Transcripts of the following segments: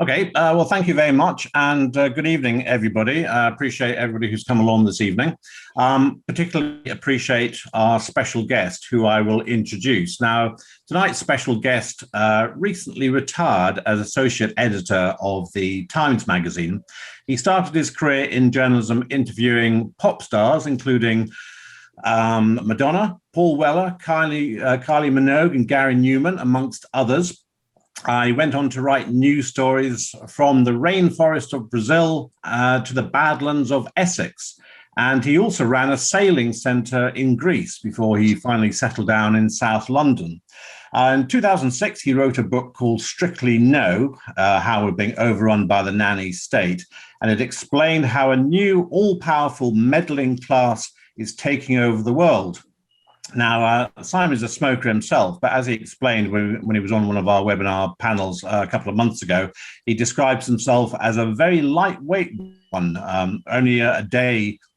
Okay, well, thank you very much, and good evening, everybody. I appreciate everybody who's come along this evening. Particularly appreciate our special guest, who I will introduce. Now, tonight's special guest recently retired as associate editor of the Times magazine. He started his career in journalism interviewing pop stars, including Madonna, Paul Weller, Kylie Minogue, and Gary Numan, amongst others. I went on to write news stories from the rainforest of Brazil to the badlands of Essex. And he also ran a sailing centre in Greece before he finally settled down in South London. In 2006, he wrote a book called Strictly No, How We're Being Overrun by the Nanny State. And it explained how a new all-powerful meddling class is taking over the world. Now, Simon's a smoker himself, but as he explained when he was on one of our webinar panels a couple of months ago, he describes himself as a very lightweight one, only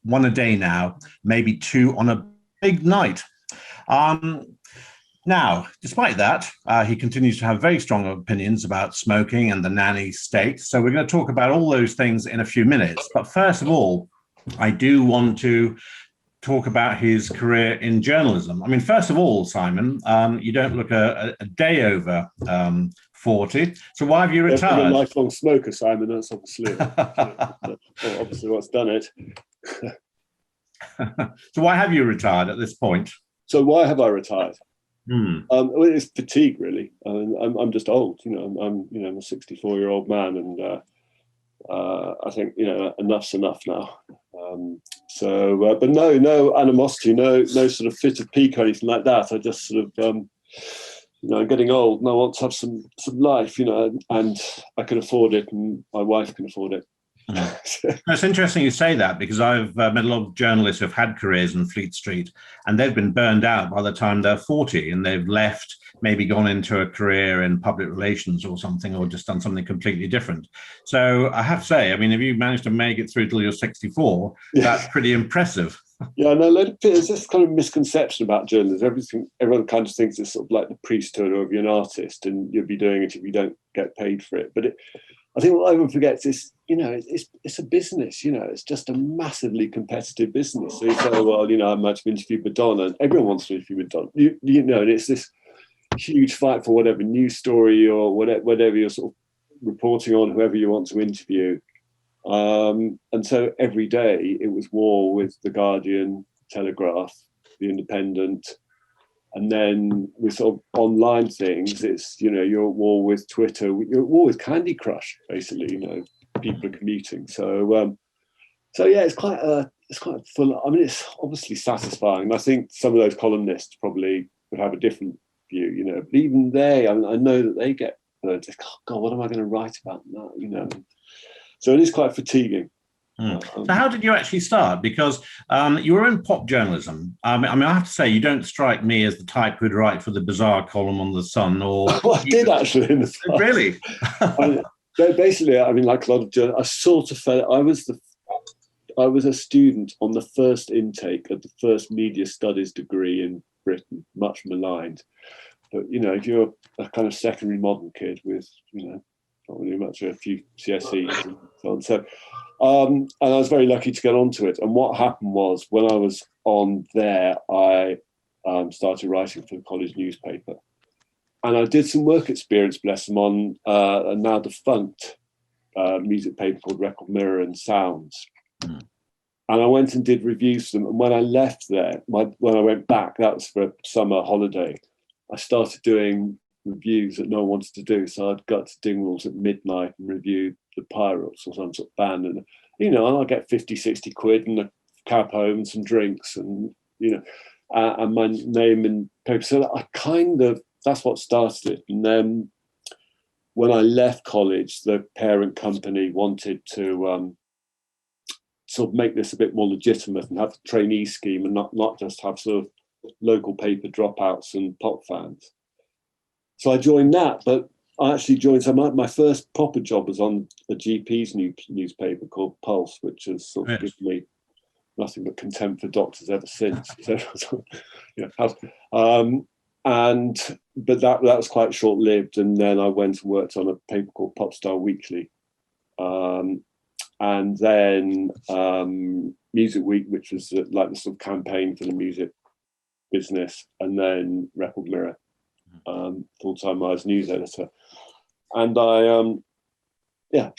one a day now, maybe two on a big night. Now, despite that, he continues to have very strong opinions about smoking and the nanny state. So we're going to talk about all those things in a few minutes. But first of all, I do want to talk about his career in journalism. I mean, first of all, Simon, you don't look a day over 40. So why have you retired? I'm a lifelong smoker, Simon. That's obviously, obviously what's done it. So why have you retired at this point? So why have I retired? Well, it's fatigue, really. I'm just old. I'm a 64-year-old man, and I think enough's enough now. But no animosity, no sort of fit of pique or anything like that. I just sort of, I'm getting old and I want to have some life, and I can afford it, and my wife can afford it. It's interesting you say that, because I've met a lot of journalists who've had careers in Fleet Street, and they've been burned out by the time they're 40, and they've left, maybe gone into a career in public relations or something, or just done something completely different. So I have to say, I mean, if you managed to make it through till you're 64, that's pretty impressive. Yeah, no, there's this kind of misconception about journalism. Everyone kind of thinks it's sort of like the priesthood, or if you're an artist and you'll be doing it if you don't get paid for it. But I think what everyone forgets is, it's a business. It's just a massively competitive business. So you say, well, I might have interviewed Madonna, and everyone wants to interview Madonna. And it's this huge fight for whatever news story or whatever you're sort of reporting on, whoever you want to interview. And so every day it was war with the Guardian, Telegraph, the Independent, and then with sort of online things, it's you're at war with Twitter, you're at war with Candy Crush, basically. People are commuting. So yeah, it's quite full. I mean, it's obviously satisfying. And I think some of those columnists probably would have a different view. But even they, I know that they get burnt. Like, oh God, what am I going to write about now? So it is quite fatiguing. So how did you actually start? Because you were in pop journalism. I mean, I have to say, you don't strike me as the type who'd write for the Bizarre column on The Sun. Or well, I did actually in the past. Really? Basically, I mean, like a lot of journalists, I sort of felt I was a student on the first intake of the first media studies degree in Britain, much maligned. But if you're a kind of secondary modern kid with not really much, a few CSEs and so on. So, and I was very lucky to get onto it. And what happened was, when I was on there, I started writing for the college newspaper. And I did some work experience, bless them, on a now defunct music paper called Record Mirror and Sounds. And I went and did reviews for them. And when I left there, when I went back, that was for a summer holiday, I started doing reviews that no one wanted to do. So I'd go to Dingwalls at midnight and review the Pirates or some sort of band. And, I'll get 50, 60 quid and a cab home and some drinks and my name in paper. So that's what started it. And then when I left college, the parent company wanted to sort of make this a bit more legitimate and have a trainee scheme, and not just have sort of local paper dropouts and pop fans. So I joined that, but I actually joined. So my first proper job was on a GP's newspaper called Pulse, which has sort of given me nothing but contempt for doctors ever since. So, But that was quite short-lived, and then I went and worked on a paper called Popstar Weekly, and then Music Week, which was like the sort of campaign for the music business, and then Record Mirror, full-time I was news editor, and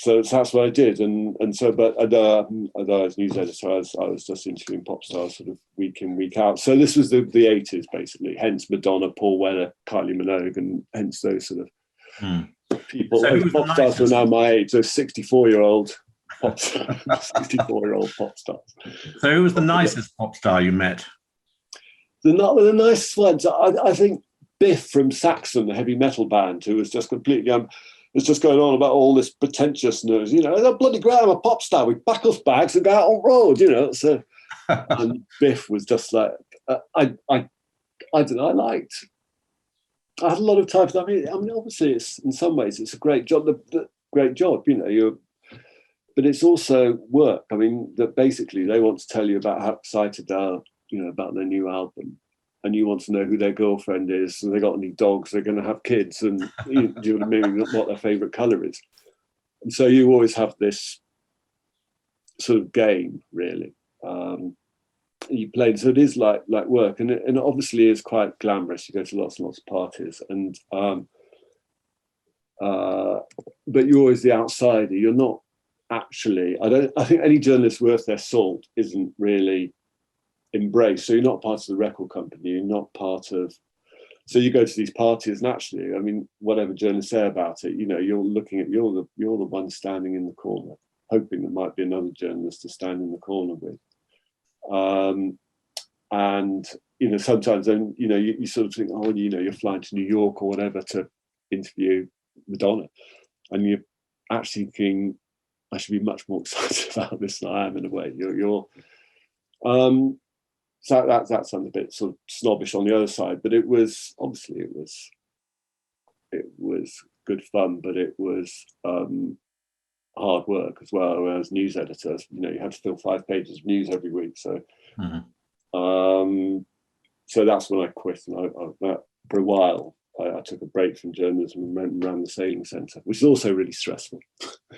so that's what I did, and so, but although I was news editor, I was just interviewing pop stars sort of week in, week out. So this was the 80s basically, hence Madonna, Paul Weller, Kylie Minogue, and hence those sort of people. So those pop stars who are now my age, those 64-year-old pop stars, 64-year-old pop stars. So who was the nicest pop star you met? The nicest ones, I think Biff from Saxon, the heavy metal band, who was just completely was just going on about all this pretentiousness, that bloody great, I'm a pop star with buckles bags and go out on road, So, and Biff was just like, I don't know, I had a lot of time. I mean, obviously, it's in some ways it's a great job, great job, but it's also work. I mean, that basically they want to tell you about how excited they are, about their new album. And you want to know who their girlfriend is, and they got any dogs, they're going to have kids, and do you know what I mean, what their favourite colour is. And so you always have this sort of game, really. You play, so it is like work, and it obviously is quite glamorous. You go to lots and lots of parties, and but you're always the outsider. You're not actually. I think any journalist worth their salt isn't really embrace. So you're not part of the record company, you're not part of, so you go to these parties, and actually, I mean, whatever journalists say about it, you're looking at, you're the one standing in the corner, hoping there might be another journalist to stand in the corner with. And sometimes then you sort of think, oh, you're flying to New York or whatever to interview Madonna, and you're actually thinking, I should be much more excited about this than I am, in a way. So that sounds a bit sort of snobbish on the other side, but it was good fun, but it was hard work as well. As news editors, you had to fill 5 pages of news every week. So, so that's when I quit, and for a while I took a break from journalism and went and ran the sailing centre, which is also really stressful.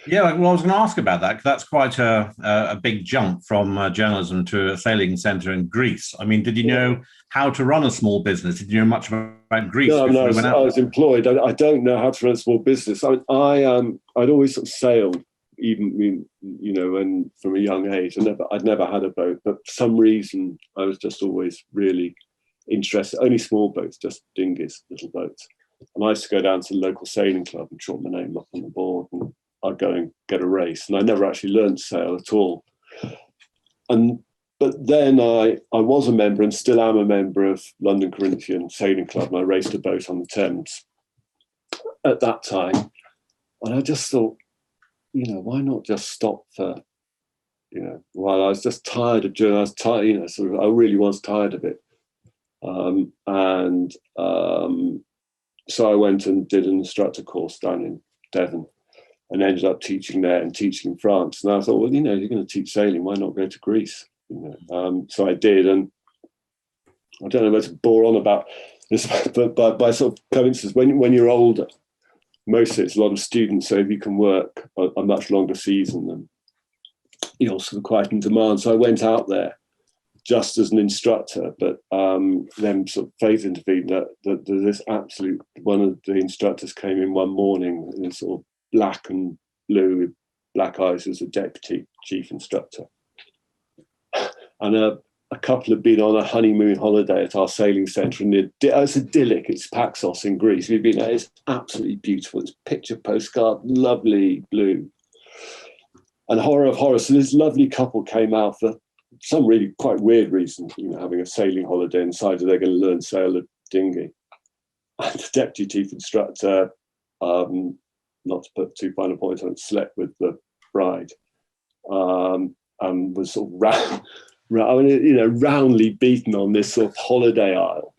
Yeah, well, I was going to ask about that, because that's quite a big jump from journalism to a sailing centre in Greece. I mean, did you know how to run a small business? Did you know much about Greece? No, I was employed. I don't know how to run a small business. I'd always sort of sailed, even and from a young age. I'd never had a boat, but for some reason I was just always really interested. Only small boats, just dinghies, little boats. And I used to go down to the local sailing club and chalk my name up on the board, and I'd go and get a race. And I never actually learned to sail at all. But then I was a member, and still am a member, of London Corinthian Sailing Club, and I raced a boat on the Thames at that time. And I just thought, why not just stop for, while I was just tired of journalism. I was tired, I really was tired of it. So I went and did an instructor course down in Devon, and ended up teaching there and teaching in France. And I thought, well, you're going to teach sailing, why not go to Greece? So I did, and I don't know whether to bore on about this, but by sort of coincidence, when you're older, mostly it's a lot of students, so if you can work a much longer season, then you're sort of quite in demand. So I went out there just as an instructor, but then sort of fate intervened that this absolute, one of the instructors came in one morning in sort of black and blue with black eyes, as a deputy chief instructor. And a couple had been on a honeymoon holiday at our sailing centre, and it's idyllic. It's Paxos in Greece. We've been there. It's absolutely beautiful. It's picture postcard, lovely blue. And horror of horrors, so this lovely couple came out for some really quite weird reason, having a sailing holiday, and decided they're going to learn sail a dinghy. And the deputy chief instructor, not to put too fine a point on it, slept with the bride, and was sort of roundly beaten on this sort of holiday isle.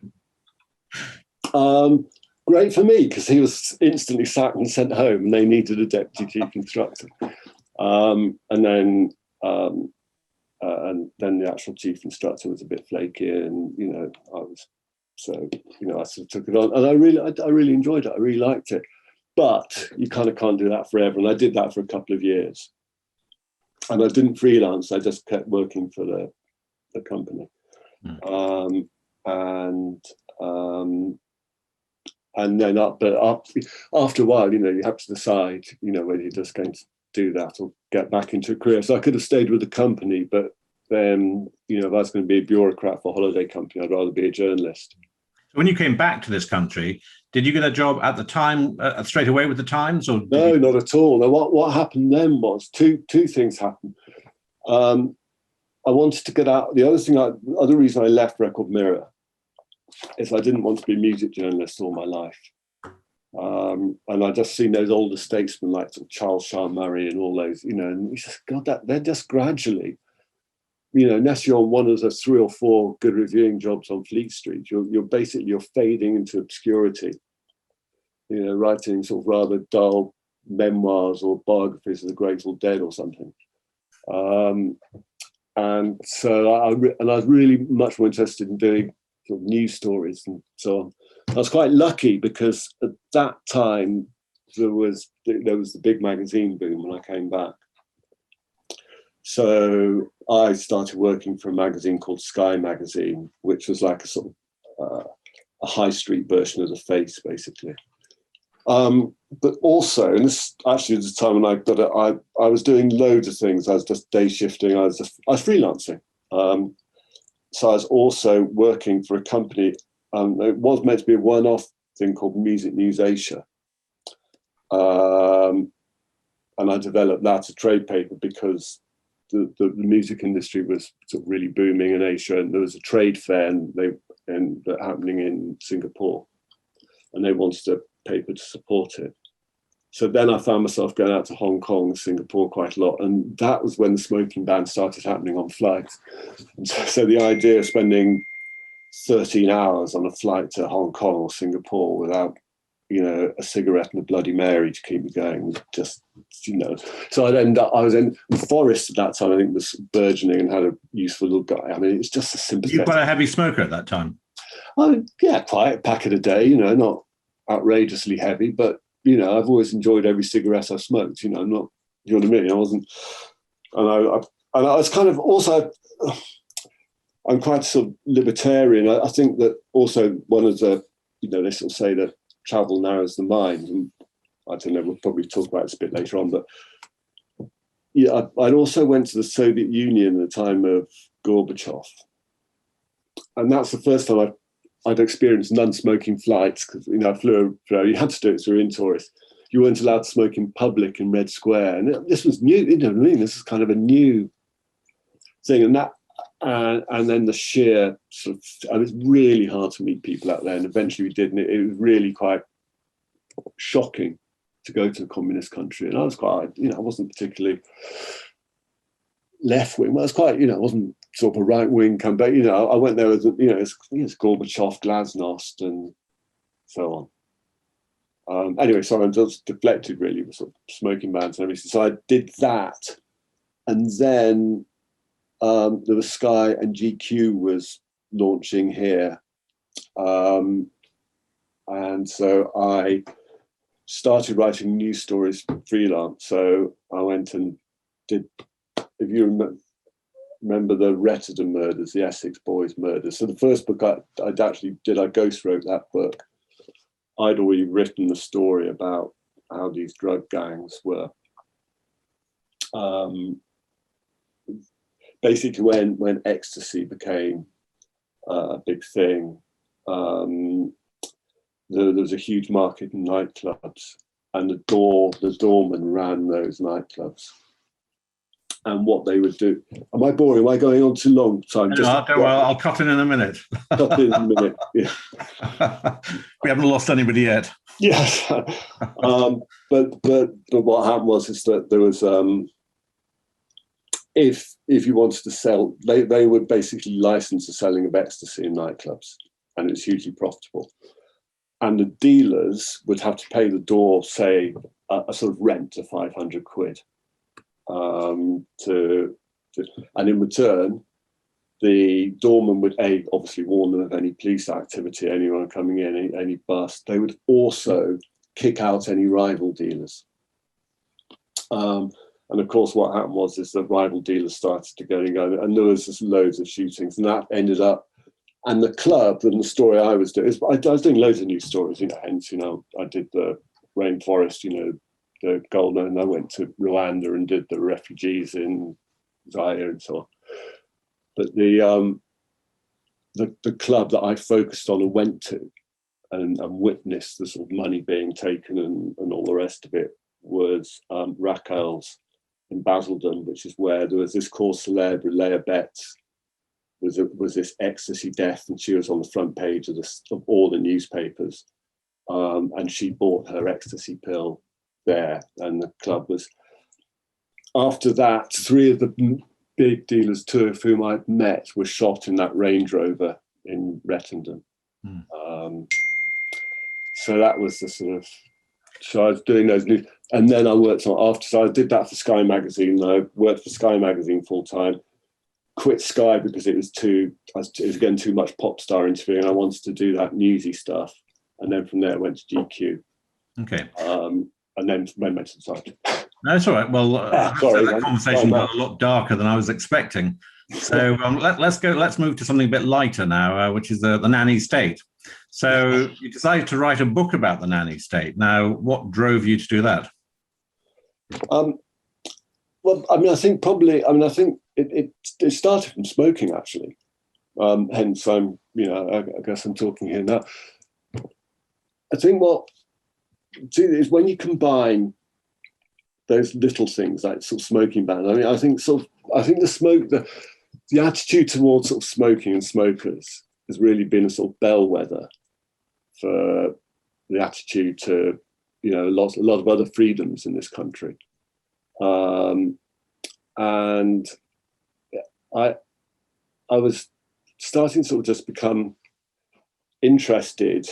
Great for me, because he was instantly sacked and sent home, and they needed a deputy chief instructor. And then the actual chief instructor was a bit flaky, and I was So, I sort of took it on, and I really enjoyed it. I really liked it. But you kind of can't do that forever. And I did that for a couple of years. And I didn't freelance. I just kept working for the company. Mm. And then after a while, you have to decide, whether you're just going to do that or get back into a career. So I could have stayed with the company, but then, if I was going to be a bureaucrat for a holiday company, I'd rather be a journalist. When you came back to this country, did you get a job at the time straight away with the Times, or no? Not at all. Now, what happened then was two things happened. I wanted to get out. The other reason I left Record Mirror is I didn't want to be a music journalist all my life, and I just seen those older statesmen like Charles Shaw Murray and all those, and you just God, they're just gradually. Unless you're on one of the 3 or 4 good reviewing jobs on Fleet Street, you're fading into obscurity. Writing sort of rather dull memoirs or biographies of the Grateful Dead or something. And so I was really much more interested in doing sort of news stories and so on. I was quite lucky because at that time there was the big magazine boom when I came back. So I started working for a magazine called Sky Magazine, which was like a sort of a high street version of The Face, basically. But also, and this actually was the time when I got it, I was doing loads of things. I was just day shifting. I was freelancing. So I was also working for a company. It was meant to be a one-off thing called Music News Asia. And I developed that, a trade paper, because the music industry was sort of really booming in Asia, and there was a trade fair happening in Singapore, and they wanted a paper to support it. So then I found myself going out to Hong Kong and Singapore quite a lot, and that was when the smoking ban started happening on flights. And so the idea of spending 13 hours on a flight to Hong Kong or Singapore without a cigarette and a Bloody Mary to keep me going was just, So I was in Forest at that time, I think, was burgeoning and had a useful little guy. I mean, it's just a sympathetic. You quite a heavy smoker at that time? Oh, yeah, quite a packet a day, not outrageously heavy, but, I've always enjoyed every cigarette I've smoked, I'm not, you know what I mean? I wasn't, and I was kind of also, I'm quite sort of libertarian. I think that also one of the, they sort of say that travel narrows the mind, and I don't know, we'll probably talk about this a bit later on, but yeah, I'd also went to the Soviet Union at the time of Gorbachev, and that's the first time I'd experienced non-smoking flights, because I flew, you had to do it through Intourist. You weren't allowed to smoke in public in Red Square, and this was new. You know what I mean? This is kind of a new thing, and that. And then the sheer sort of, and it's really hard to meet people out there. And eventually we did, and it was really quite shocking to go to a communist country. And I was quite, I wasn't particularly left wing. Well, I was quite, I wasn't sort of a right wing campaign. I went there as, it's Gorbachev, Glasnost, and so on. Anyway, sorry, I'm just deflected really with sort of smoking bans and everything. So I did that, and then. There was Sky, and GQ was launching here. And so I started writing news stories freelance. So I went and did, if you remember the Retterdon murders, the Essex boys murders. So the first book I ghost wrote that book. I'd already written the story about how these drug gangs were. Basically, when ecstasy became a big thing, there was a huge market in nightclubs, and the doorman ran those nightclubs. And what they would do. Am I boring? Am I going on too long? So don't worry, I'll cut in a minute. Cut in a minute. Yeah. We haven't lost anybody yet. Yes. But what happened was that there was. If you wanted to sell, they would basically license the selling of ecstasy in nightclubs, and it was hugely profitable. And the dealers would have to pay the door, say, a sort of rent of 500 quid. And in return, the doorman would obviously warn them of any police activity, anyone coming in, any bust. They would also kick out any rival dealers. And of course, what happened was the rival dealers started to go and there was just loads of shootings, and that ended up. And the club and the story I was doing, I was doing loads of news stories, hence, I did the rainforest, the gold, and I went to Rwanda and did the refugees in Zaire and so on. But the club that I focused on and went to and witnessed the sort of money being taken and all the rest of it was Raquel's in Basildon, which is where there was this cause célèbre, Leah Betts, was this ecstasy death, and she was on the front page of all the newspapers, and she bought her ecstasy pill there, and the club was. After that, 3 of the big dealers, 2 of whom I'd met, were shot in that Range Rover in Rettendon. So that was the sort of. So I was doing those news, and then I worked on after. So I did that for Sky Magazine. I worked for Sky Magazine full time. Quit Sky because it was getting too much pop star interviewing. I wanted to do that newsy stuff, and then from there I went to GQ. Okay. And then went to the site. No, it's all right. Well, that conversation got a lot darker than I was expecting. So let's move to something a bit lighter now, which is the Nanny State. So you decided to write a book about the Nanny State. Now, what drove you to do that? Well, I think it started from smoking, actually. Hence, I guess I'm talking here now. I think is when you combine those little things like sort of smoking ban. I think the attitude towards sort of smoking and smokers has really been a sort of bellwether for the attitude to a lot of other freedoms in this country. And I was starting to sort of just become interested,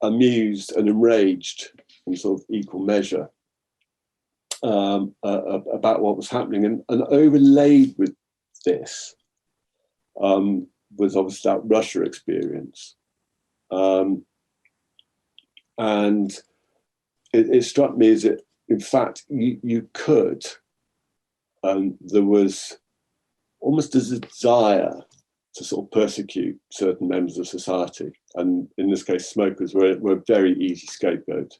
amused and enraged in sort of equal measure about what was happening. And overlaid with this was obviously that Russia experience. And it struck me as that, in fact, you could, there was almost a desire to sort of persecute certain members of society. And in this case, smokers were a very easy scapegoat.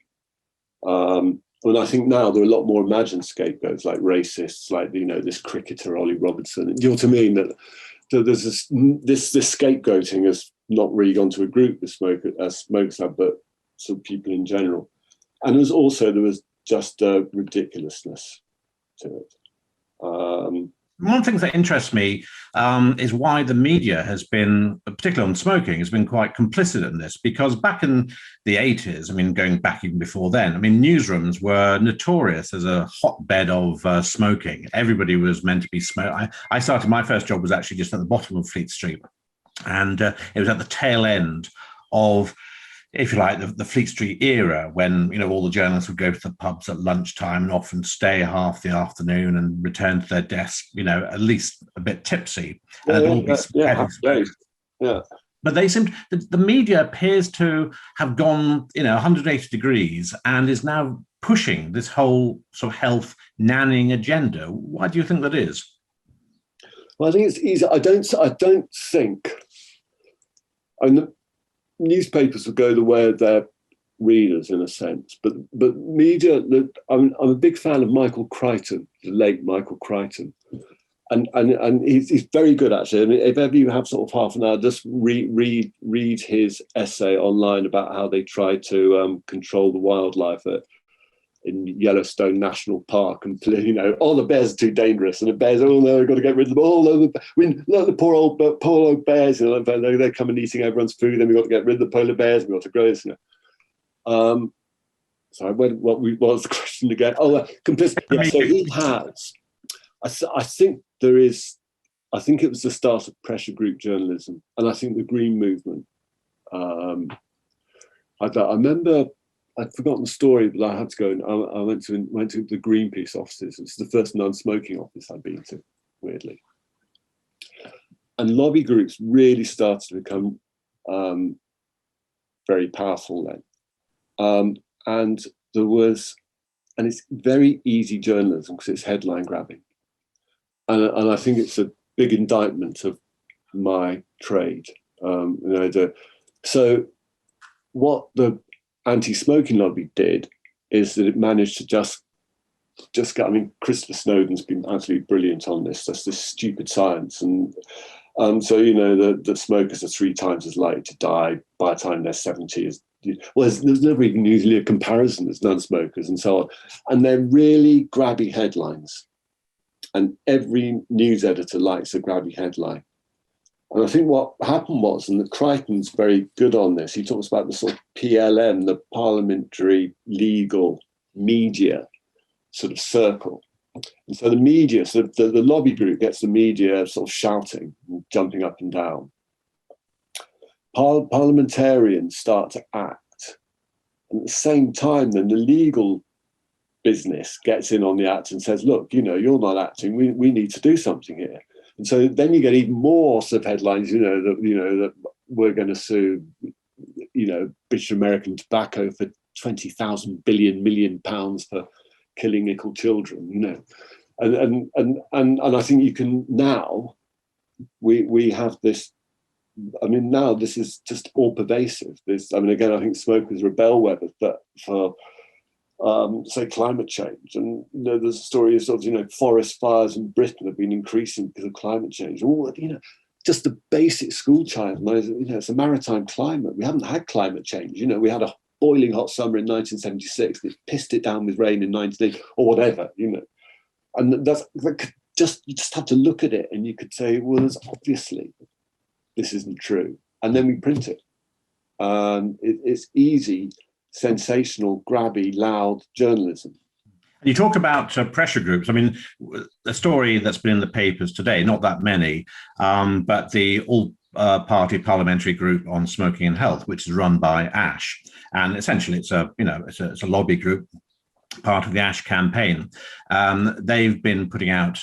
And I think now there are a lot more imagined scapegoats, like racists, like, this cricketer, Ollie Robertson. You know what I mean? That there's this scapegoating has not really gone to a group of smokers, but sort of people in general. And there was just a ridiculousness to it. One of the things that interests me is why the media has been, particularly on smoking, has been quite complicit in this. Because back in the 80s, going back even before then, newsrooms were notorious as a hotbed of smoking. Everybody was meant to be smoking. I started, my first job was actually just at the bottom of Fleet Street. And it was at the tail end of, if you like, the Fleet Street era, when all the journalists would go to the pubs at lunchtime and often stay half the afternoon and return to their desk, at least a bit tipsy. Yeah. But the media appears to have gone 180 degrees and is now pushing this whole sort of health nannying agenda. Why do you think that is? Well, I think it's easy. I don't think. Newspapers will go the way of their readers in a sense, but media. I'm a big fan of Michael Crichton, the late Michael Crichton, and he's very good actually. If ever you have sort of half an hour, just read his essay online about how they try to control the wildlife in Yellowstone National Park, and all the bears are too dangerous, and the bears, no, we've got to get rid of them all. The poor old bears, they're coming eating everyone's food, and we've got to get rid of the polar bears, we've got to grow this. So what was the question again? Complicit. Yeah, so he has. I think there is. I think it was the start of pressure group journalism, and I think the Green Movement. I remember. I'd forgotten the story, but I had to go and I went to the Greenpeace offices. It's the first non-smoking office I've been to, weirdly. lobby groups really started to become very powerful then. And it's very easy journalism because it's headline grabbing. And I think it's a big indictment of my trade. So what the anti-smoking lobby did is that it managed to just get, I mean, Christopher Snowden's been absolutely brilliant on this. That's this stupid science. And so, the smokers are 3 times as likely to die by the time they're 70 as, well, there's never even usually a comparison as non-smokers and so on. And they're really grabby headlines. And every news editor likes a grabby headline. And I think what happened was, and Crichton's very good on this, he talks about the sort of PLM, the parliamentary legal media sort of circle. And so the media, so the lobby group gets the media sort of shouting and jumping up and down. Parliamentarians start to act. And at the same time, then the legal business gets in on the act and says, look, you're not acting, we need to do something here. And so then you get even more sort of headlines, that we're going to sue, British American Tobacco for 20,000 million pounds for killing little children, and I think you can now, we have this. I mean, now this is just all pervasive. Again, I think smokers are a bellwether for say climate change, and there's stories of forest fires in Britain have been increasing because of climate change. All just the basic school child knows it's a maritime climate. We haven't had climate change. We had a boiling hot summer in 1976. It pissed it down with rain in 1980 or whatever. And you just have to look at it, and you could say, well, there's obviously this isn't true, and then we print it. It's easy, sensational, grabby, loud journalism. You talk about pressure groups. I mean, the story that's been in the papers today, not that many, but the all-party parliamentary group on smoking and health, which is run by Ash, and essentially it's a lobby group, part of the Ash campaign. They've been putting out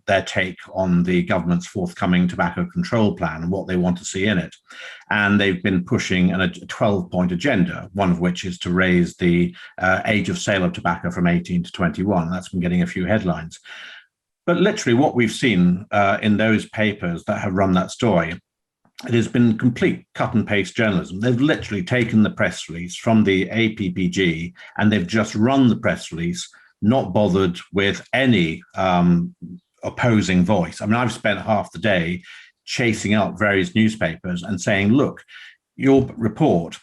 their take on the government's forthcoming tobacco control plan and what they want to see in it. And they've been pushing a 12-point agenda, one of which is to raise the age of sale of tobacco from 18 to 21. That's been getting a few headlines. But literally what we've seen in those papers that have run that story, it has been complete cut and paste journalism. They've literally taken the press release from the APPG and they've just run the press release, not bothered with any opposing voice. I mean, I've spent half the day chasing up various newspapers and saying, look, your report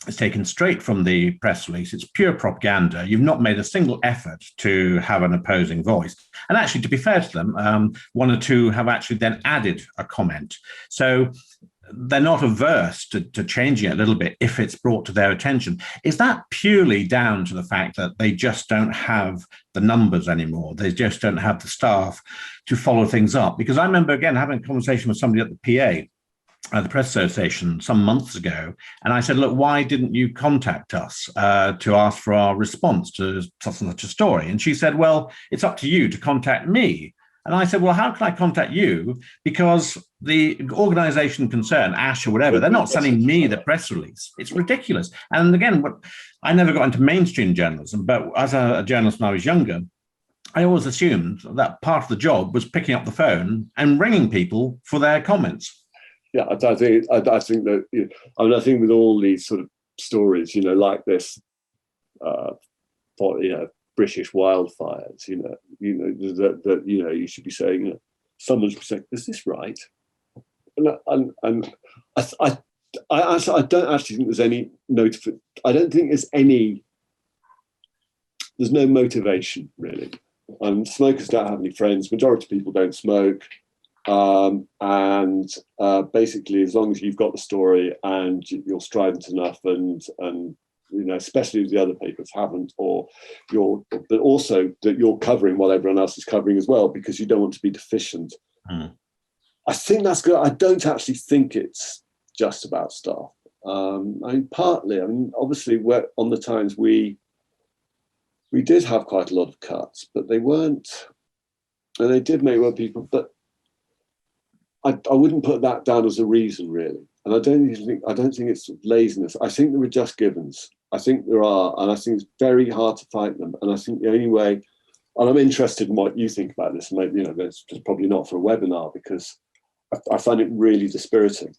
is taken straight from the press release. It's pure propaganda. You've not made a single effort to have an opposing voice. And actually, to be fair to them, one or two have actually then added a comment. So they're not averse to changing it a little bit if it's brought to their attention. Is that purely down to the fact that they just don't have the numbers anymore? They just don't have the staff to follow things up? Because I remember, again, having a conversation with somebody at the PA, the Press Association, some months ago, and I said, look, why didn't you contact us to ask for our response to such and such a story? And she said, well, it's up to you to contact me. And I said, well, how can I contact you? Because the organisation concerned, Ash or whatever, they're not sending me the press release. It's ridiculous. And again, I never got into mainstream journalism, but as a journalist when I was younger, I always assumed that part of the job was picking up the phone and ringing people for their comments. Yeah, I think that, I think with all these sort of stories, like this, British wildfires, that you should be saying, someone should be saying, is this right? And I don't actually think there's any I don't think there's no motivation really. Smokers don't have any friends. Majority of people don't smoke. Basically, as long as you've got the story and you're strident enough, and especially if the other papers haven't, but also that you're covering what everyone else is covering as well, because you don't want to be deficient. I think that's good. I don't actually think it's just about staff. Partly, obviously, on the Times we did have quite a lot of cuts, but they weren't, and they did make well people, but I wouldn't put that down as a reason, really. And I don't think it's laziness. I think there are just givens. I think there are, and I think it's very hard to fight them. And I think the only way, and I'm interested in what you think about this. Maybe, that's probably not for a webinar, because I find it really dispiriting.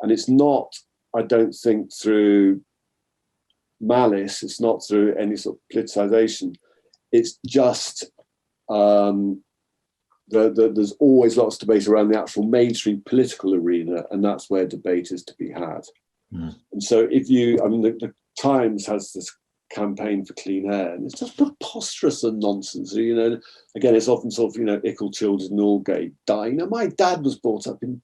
And it's not, I don't think, through malice. It's not through any sort of politicization. It's just there's always lots of debate around the actual mainstream political arena, and that's where debate is to be had. Mm. And so the Times has this campaign for clean air, and it's just preposterous and nonsense. Again, it's often sort of, ickle children in Aldgate dying. My dad was brought up in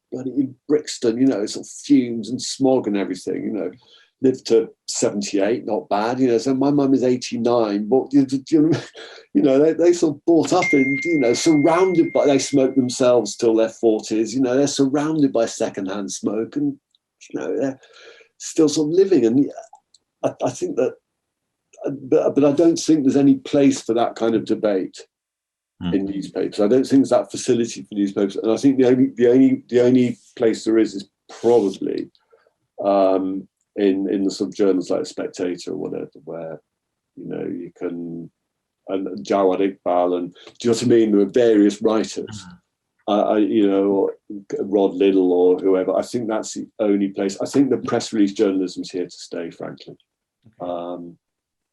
Brixton, sort of fumes and smog and everything, lived to 78, not bad, so my mum is 89, but they sort of brought up in, surrounded by, they smoke themselves till their 40s, they're surrounded by secondhand smoke, and they're still sort of living. And I think that, but I don't think there's any place for that kind of debate in newspapers. I don't think there's that facility for newspapers, and I think the only place there is probably in the sort of journals like Spectator or whatever, where you can, and Jawad Iqbal, and do you know what I mean? There are various writers, or Rod Liddell or whoever. I think that's the only place. I think the press release journalism is here to stay, frankly.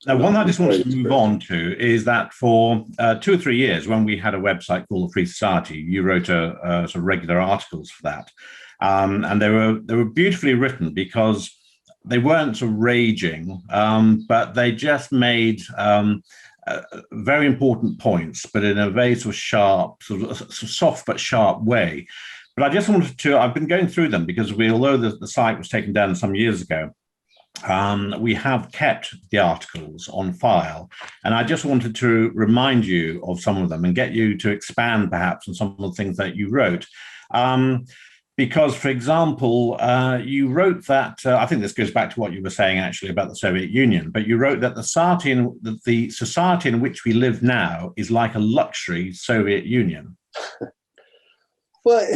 Now, one I just wanted to move on to is that for 2 or 3 years, when we had a website called the Free Society, you wrote sort of regular articles for that, and they were beautifully written, because they weren't sort of raging, but they just made very important points, but in a very sort of sharp, sort of soft but sharp way. But I just wanted to, I've been going through them because although the site was taken down some years ago, we have kept the articles on file. And I just wanted to remind you of some of them and get you to expand perhaps on some of the things that you wrote. Because, for example, you wrote that, I think this goes back to what you were saying actually about the Soviet Union, but you wrote that the society in which we live now is like a luxury Soviet Union. Well,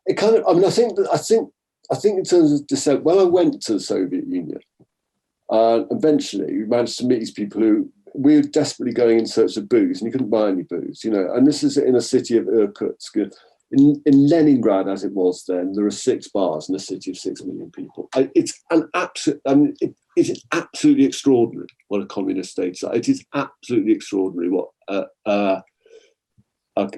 it kind of, I think in terms of dissent, when I went to the Soviet Union, eventually we managed to meet these people who, we were desperately going in search of booze, and you couldn't buy any booze, and this is in a city of Irkutsk. In Leningrad, as it was then, there are 6 bars in a city of 6 million people. It's an absolute. It is absolutely extraordinary what a communist state is. It is absolutely extraordinary what a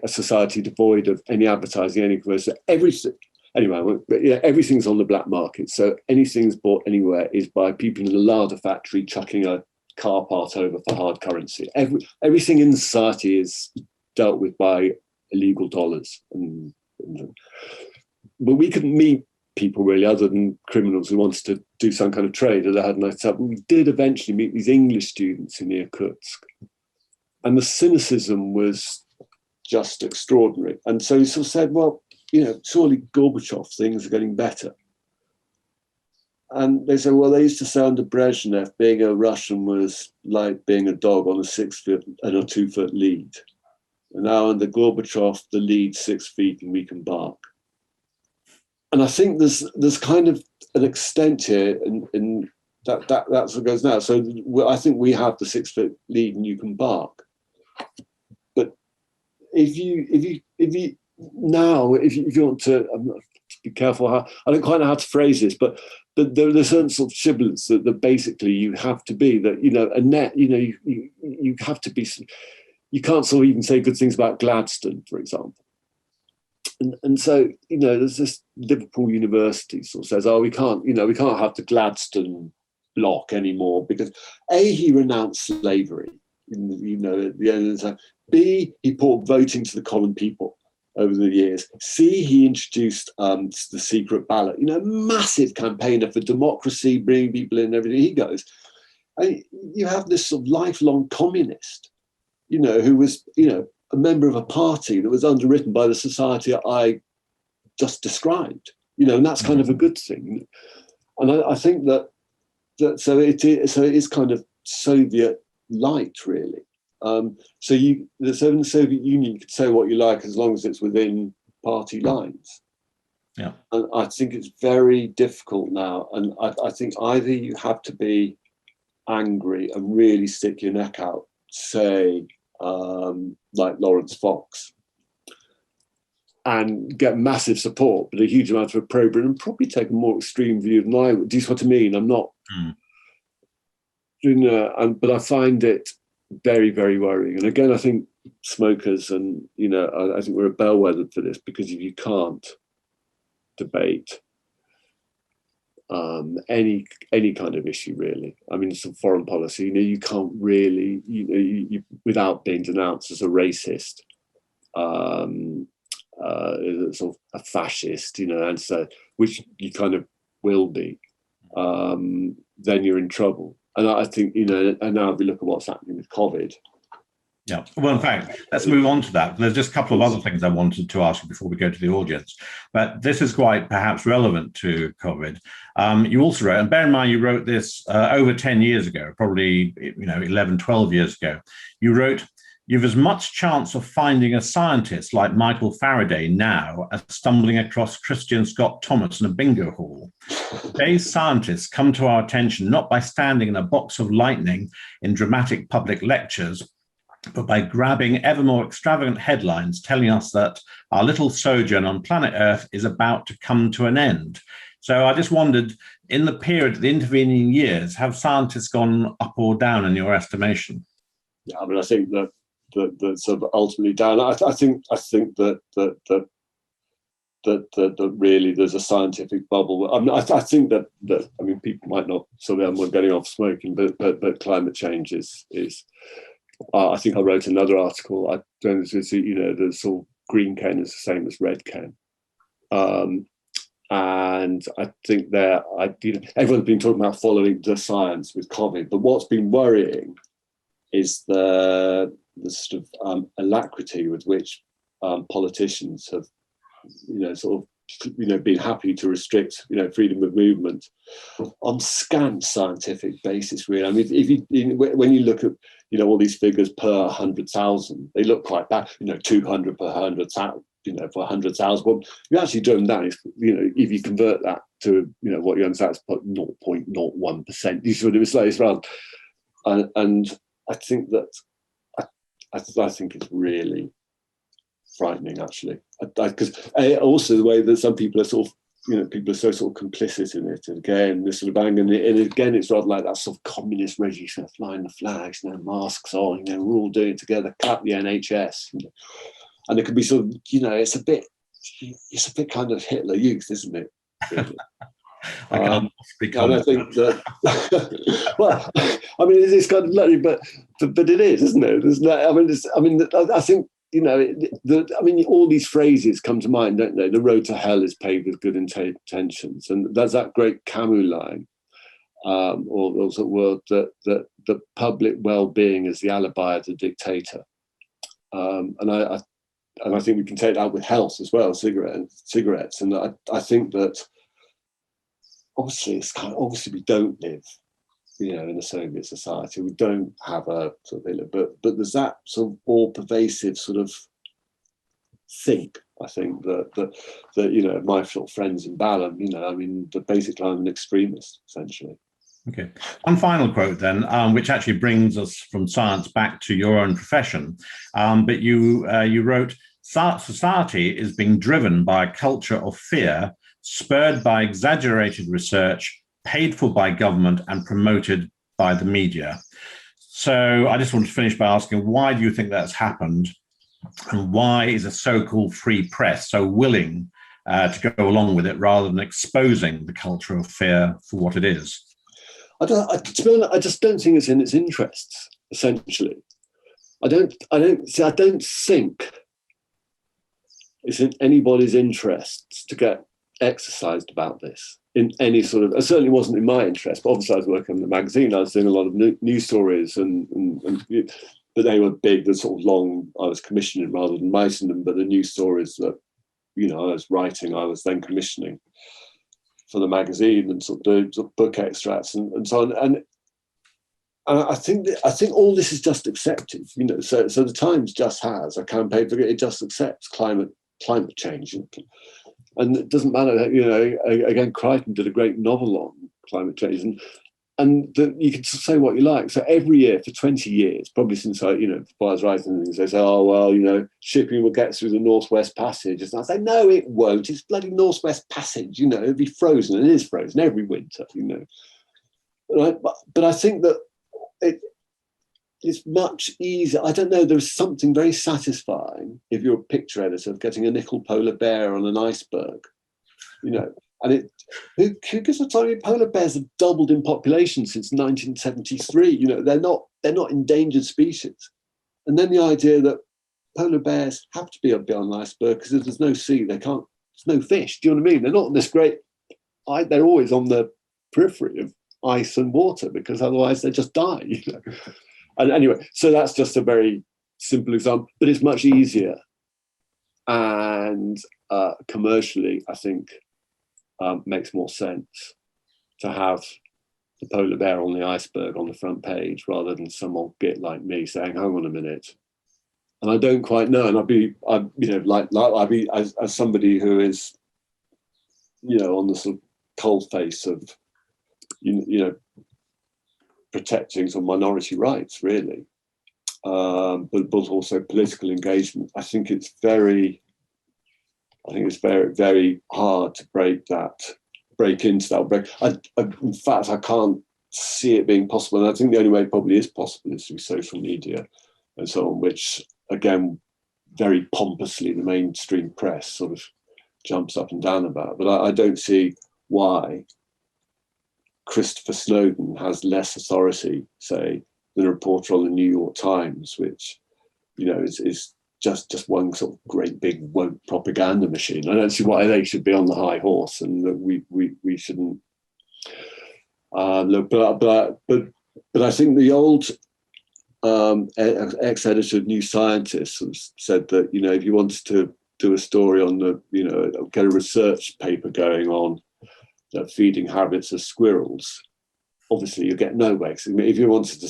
society devoid of any advertising, any commercial, everything. Anyway, everything's on the black market. So anything's bought anywhere is by people in a larder factory chucking a car part over for hard currency. Everything in society is dealt with by illegal dollars, but we couldn't meet people really other than criminals who wanted to do some kind of trade or they had a night out. But we did eventually meet these English students in Irkutsk, and the cynicism was just extraordinary. And so he sort of said, well, surely Gorbachev, things are getting better. And they said, well, they used to say under Brezhnev, being a Russian was like being a dog on a 6-foot and a 2-foot lead. And now under Gorbachev, the lead 6 feet and we can bark. And I think there's kind of an extent here in that's what goes now. So I think we have the 6-foot lead and you can bark. But if you want to be careful how, I don't quite know how to phrase this, but there's certain sort of shibboleths that basically you have to be, that, a net, you have to be. You can't sort of even say good things about Gladstone, for example. And so, there's this Liverpool University sort of says, we can't have the Gladstone block anymore because A, he renounced slavery, at the end of the time. B, he brought voting to the common people over the years. C, he introduced the secret ballot, massive campaigner for democracy, bringing people in and everything. He goes, you have this sort of lifelong communist, who was, a member of a party that was underwritten by the society I just described, and that's kind of a good thing. And I think that so it is kind of Soviet light, really. So in the Soviet Union, you could say what you like as long as it's within party lines. Yeah. And I think it's very difficult now. And I think either you have to be angry and really stick your neck out, say, like Lawrence Fox, and get massive support, but a huge amount of opprobrium, and probably take a more extreme view than I would. Do you see what I mean? I'm not, but I find it very, very worrying. And again, I think smokers and, I think we're a bellwether for this, because if you can't debate any kind of issue, really. I mean, some foreign policy, you can't really, you without being denounced as a racist, sort of a fascist, and so, which you kind of will be, then you're in trouble. And I think, and now if we look at what's happening with COVID. Yeah. Well, in fact, let's move on to that. There's just a couple of other things I wanted to ask you before we go to the audience, but this is quite perhaps relevant to COVID. You also wrote, and bear in mind, you wrote this over 10 years ago, probably 11, 12 years ago. You wrote, "You've as much chance of finding a scientist like Michael Faraday now as stumbling across Christian Scott Thomas in a bingo hall. Today's scientists come to our attention not by standing in a box of lightning in dramatic public lectures, but by grabbing ever more extravagant headlines telling us that our little sojourn on planet Earth is about to come to an end." So I just wondered, in the period, the intervening years, have scientists gone up or down in your estimation? Yeah, I mean, I think that sort of ultimately down. I think that really there's a scientific bubble. I mean, I think that I mean, people might not. So we're getting off smoking, but climate change is. I think I wrote another article. I don't know, the sort of green cane is the same as red cane, and I think everyone's been talking about following the science with COVID, but what's been worrying is the sort of alacrity with which politicians have, been happy to restrict, freedom of movement on scant scientific basis. Really, I mean, when you look at, all these figures per 100,000, they look quite bad. 200 per 100,000. For 100,000. Well, you actually do them down. If you convert that to, what you understand is 0.01%. You sort of it's around, and I think that I think it's really frightening, actually, because also the way that some people are sort of, people are so sort of complicit in it. And again, this sort of anger, and again, it's rather like that sort of communist regime, flying the flags, masks on, we're all doing it together, cut the NHS, and it could be sort of, it's a bit kind of Hitler Youth, isn't it? Really? I can't and I think that, well, I mean, it's kind of lovely, but it is, isn't it? There's no, I think, all these phrases come to mind, don't they? The road to hell is paved with good intentions, and there's that great Camus line, or also word that the public well-being is the alibi of the dictator, and I think we can take that with health as well, cigarettes, and I think that. Obviously, we don't live, in a Soviet society. We don't have a sort of, but there's that sort of all-pervasive sort of think. I think that my sort of friends in Balham, basically I'm an extremist, essentially. Okay. One final quote then, which actually brings us from science back to your own profession. But you wrote, "Society is being driven by a culture of fear, spurred by exaggerated research, paid for by government and promoted by the media." So I just want to finish by asking, why do you think that's happened? And why is a so-called free press so willing to go along with it rather than exposing the culture of fear for what it is? To be honest, I just don't think it's in its interests, essentially. I don't think it's in anybody's interests to get exercised about this in any sort of. It certainly wasn't in my interest, but obviously I was working on the magazine. I was doing a lot of news stories, but they were big, the sort of long. I was commissioning rather than writing them, but the news stories that I was writing, I was then commissioning for the magazine and sort of book extracts and so on. And I think all this is just accepted. So the Times just has a campaign for it. It just accepts climate climate change. And it doesn't matter that, again, Crichton did a great novel on climate change. And you can say what you like. So every year for 20 years, probably since I was writing things, they say, oh, well, shipping will get through the Northwest Passage. And I say, no, it won't. It's bloody Northwest Passage, it'll be frozen. And it is frozen every winter, But I think that it's much easier. I don't know, there's something very satisfying if you're a picture editor of getting a nickel polar bear on an iceberg, and who gives a time? Polar bears have doubled in population since 1973. They're not endangered species. And then the idea that polar bears have to be on an iceberg because if there's no sea, there's no fish. Do you know what I mean? They're not this great. They're always on the periphery of ice and water because otherwise they just die. And anyway, so that's just a very simple example, but it's much easier. And commercially, I think makes more sense to have the polar bear on the iceberg on the front page rather than some old git like me saying, hang on a minute. And I don't quite know. And I'd be as somebody who is, on the sort of cold face of, protecting some minority rights, really, but also political engagement. I think it's very, very hard to break into that. In fact, I can't see it being possible. And I think the only way it probably is possible is through social media and so on, which, again, very pompously the mainstream press sort of jumps up and down about. But I don't see why Christopher Snowden has less authority, say, than a reporter on the New York Times, which, is just one sort of great big woke propaganda machine. I don't see why they should be on the high horse, and that we shouldn't look. But I think the old ex-editor of New Scientist said that if you wanted to do a story on get a research paper going on feeding habits of squirrels, obviously you get nowhere. If you wanted to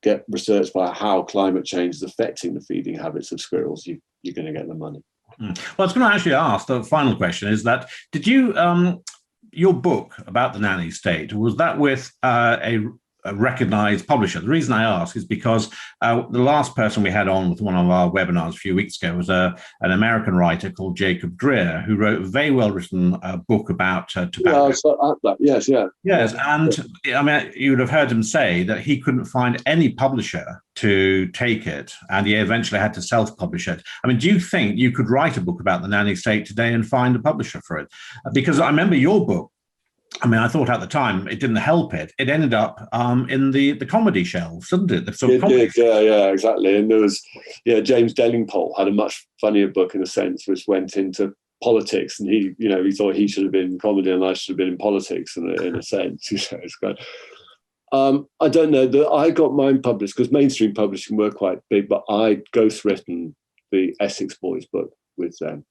get research about how climate change is affecting the feeding habits of squirrels, you're going to get the money. Well, I was going to actually ask, the final question is that, did you, your book about the Nanny State, was that with a recognized publisher? The reason I ask is because the last person we had on with one of our webinars a few weeks ago was an American writer called Jacob Dreer, who wrote a very well-written book about tobacco. Yes, yeah. Yes, and I mean, you would have heard him say that he couldn't find any publisher to take it, and he eventually had to self-publish it. I mean, do you think you could write a book about the Nanny State today and find a publisher for it? Because I remember your book, I mean, I thought at the time it didn't help it. It ended up in the comedy shelves, didn't it? It did, yeah, exactly. And there was, James Delingpole had a much funnier book in a sense, which went into politics, and he thought he should have been in comedy and I should have been in politics in a sense. It's kind of, I don't know. I got mine published because mainstream publishing were quite big, but I'd ghostwritten the Essex Boys book with them.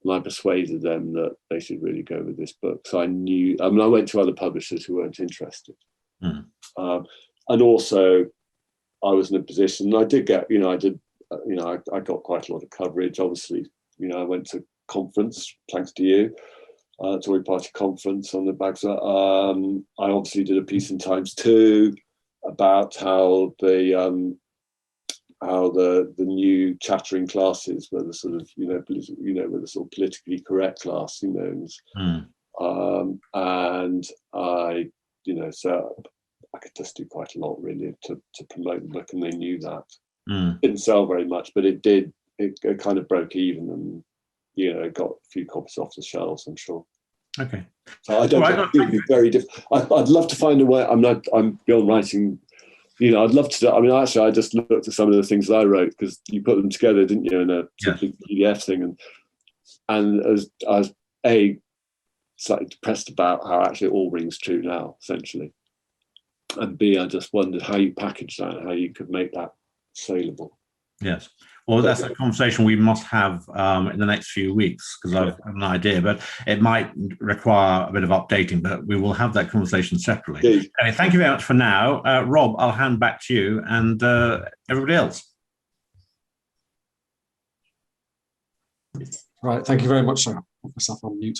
And I persuaded them that they should really go with this book. So I went to other publishers who weren't interested. And also I was in a position, and I did get, I got quite a lot of coverage. Obviously, I went to conference, thanks to you, Tory Party conference on the bags. I obviously did a piece in Times 2 about how the new chattering classes were the sort of were the sort of politically correct class, and I so I could just do quite a lot really to promote the book, and they knew that. Didn't sell very much, but it did. It kind of broke even, and got a few copies off the shelves, I'm sure. Okay. So I don't think it'd be very different. I'd love to find a way. I'm beyond writing. I'd love to. I mean, actually, I just looked at some of the things that I wrote because you put them together, didn't you, in a PDF thing, and as I was slightly depressed about how actually it all rings true now, essentially, and B, I just wondered how you package that, and how you could make that saleable. Yes. Well, that's a conversation we must have in the next few weeks, because I've an idea, but it might require a bit of updating, but we will have that conversation separately. Okay, thank you very much for now. Rob, I'll hand back to you and everybody else. Right, thank you very much. Sorry, I'll put myself on mute.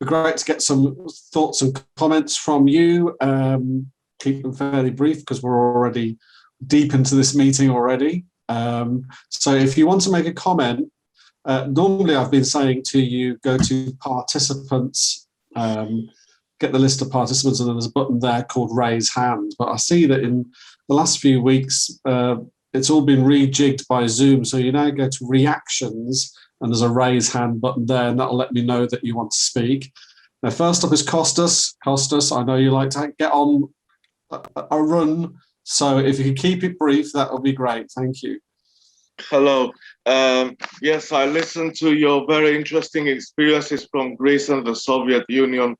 Great to get some thoughts and comments from you. Keep them fairly brief because we're already deep into this meeting already. So if you want to make a comment, normally I've been saying to you, go to participants, get the list of participants, and then there's a button there called raise hand. But I see that in the last few weeks, it's all been rejigged by Zoom. So you now go to reactions and there's a raise hand button there, and that'll let me know that you want to speak. Now, first up is Costas. Costas, I know you like to get on a run. So if you can keep it brief, that would be great. Thank you. Hello. Yes, I listened to your very interesting experiences from Greece and the Soviet Union,